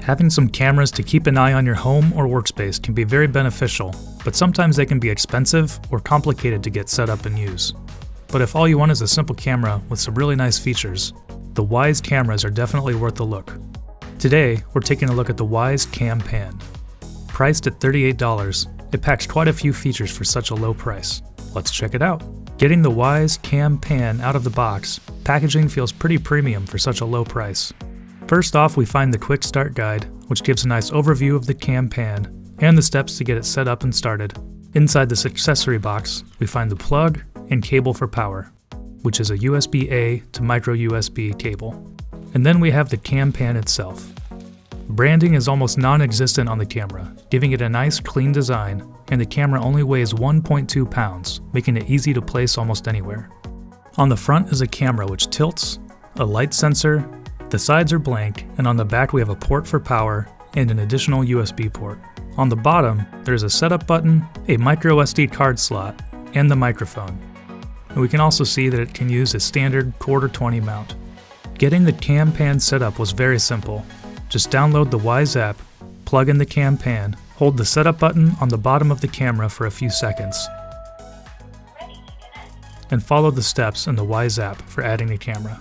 Having some cameras to keep an eye on your home or workspace can be very beneficial, but sometimes they can be expensive or complicated to get set up and use. But if all you want is a simple camera with some really nice features, the Wyze cameras are definitely worth a look. Today, we're taking a look at the Wyze Cam Pan. Priced at $38, it packs quite a few features for such a low price. Let's check it out. Getting the Wyze Cam Pan out of the box, packaging feels pretty premium for such a low price. First off, we find the quick start guide, which gives a nice overview of the Cam Pan and the steps to get it set up and started. Inside this accessory box, we find the plug and cable for power, which is a USB-A to micro USB cable. And then we have the Cam Pan itself. Branding is almost non-existent on the camera, giving it a nice clean design, and the camera only weighs 1.2 pounds, making it easy to place almost anywhere. On the front is a camera which tilts, a light sensor, the sides are blank, and on the back we have a port for power and an additional USB port. On the bottom, there's a setup button, a micro SD card slot, and the microphone. And we can also see that it can use a standard 1/4-20 mount. Getting the Cam Pan set up was very simple. Just download the Wyze app, plug in the Cam Pan, hold the setup button on the bottom of the camera for a few seconds, and follow the steps in the Wyze app for adding a camera.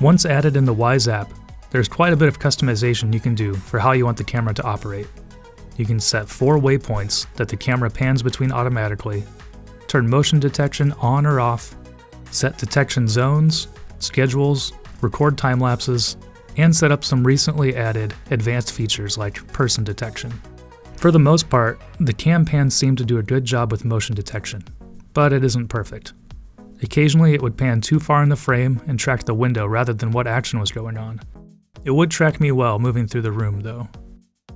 Once added in the Wyze app, there's quite a bit of customization you can do for how you want the camera to operate. You can set 4 waypoints that the camera pans between automatically, turn motion detection on or off, set detection zones, schedules, record time lapses, and set up some recently added advanced features like person detection. For the most part, the Cam Pan seemed to do a good job with motion detection, but it isn't perfect. Occasionally it would pan too far in the frame and track the window rather than what action was going on. It would track me well moving through the room though.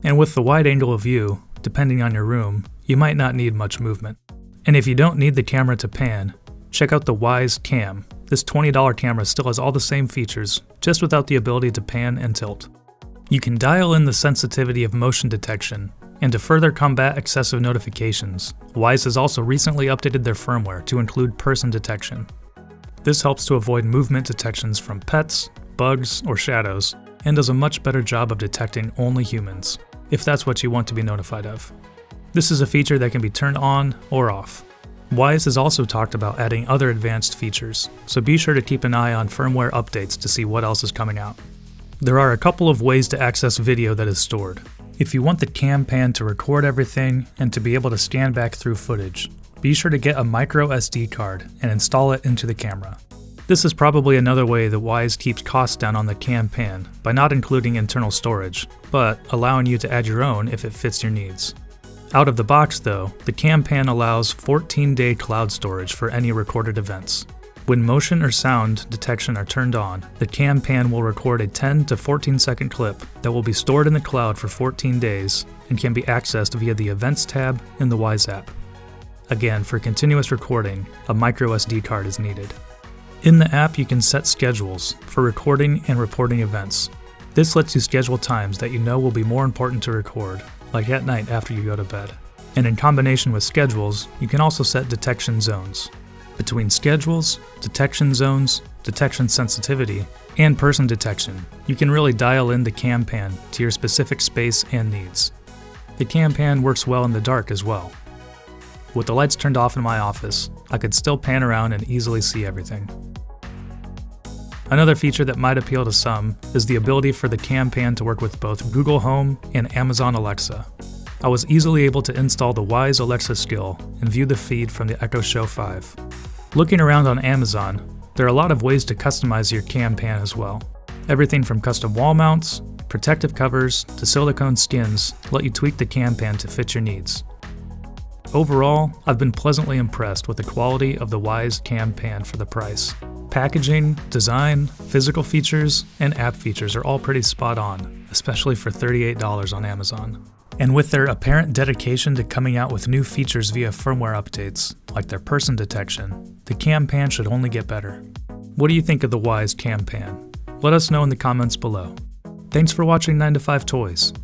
And with the wide angle of view, depending on your room, you might not need much movement. And if you don't need the camera to pan, check out the Wyze Cam. This $20 camera still has all the same features, just without the ability to pan and tilt. You can dial in the sensitivity of motion detection, and to further combat excessive notifications, Wyze has also recently updated their firmware to include person detection. This helps to avoid movement detections from pets, bugs, or shadows, and does a much better job of detecting only humans, if that's what you want to be notified of. This is a feature that can be turned on or off. Wyze has also talked about adding other advanced features, so be sure to keep an eye on firmware updates to see what else is coming out. There are a couple of ways to access video that is stored. If you want the Cam Pan to record everything and to be able to scan back through footage, be sure to get a micro SD card and install it into the camera. This is probably another way that Wyze keeps costs down on the Cam Pan by not including internal storage, but allowing you to add your own if it fits your needs. Out of the box though, the Cam Pan allows 14-day cloud storage for any recorded events. When motion or sound detection are turned on, the Cam Pan will record a 10 to 14 second clip that will be stored in the cloud for 14 days and can be accessed via the Events tab in the Wyze app. Again, for continuous recording, a micro SD card is needed. In the app, you can set schedules for recording and reporting events. This lets you schedule times that you know will be more important to record, like at night after you go to bed. And in combination with schedules, you can also set detection zones. Between schedules, detection zones, detection sensitivity, and person detection, you can really dial in the Cam Pan to your specific space and needs. The Cam Pan works well in the dark as well. With the lights turned off in my office, I could still pan around and easily see everything. Another feature that might appeal to some is the ability for the Cam Pan to work with both Google Home and Amazon Alexa. I was easily able to install the Wyze Alexa skill and view the feed from the Echo Show 5. Looking around on Amazon, there are a lot of ways to customize your Cam Pan as well. Everything from custom wall mounts, protective covers, to silicone skins let you tweak the Cam Pan to fit your needs. Overall, I've been pleasantly impressed with the quality of the Wyze Cam Pan for the price. Packaging, design, physical features, and app features are all pretty spot on, especially for $38 on Amazon. And with their apparent dedication to coming out with new features via firmware updates, like their person detection, the Cam Pan should only get better. What do you think of the Wyze Cam Pan? Let us know in the comments below. Thanks for watching 9 to 5 Toys.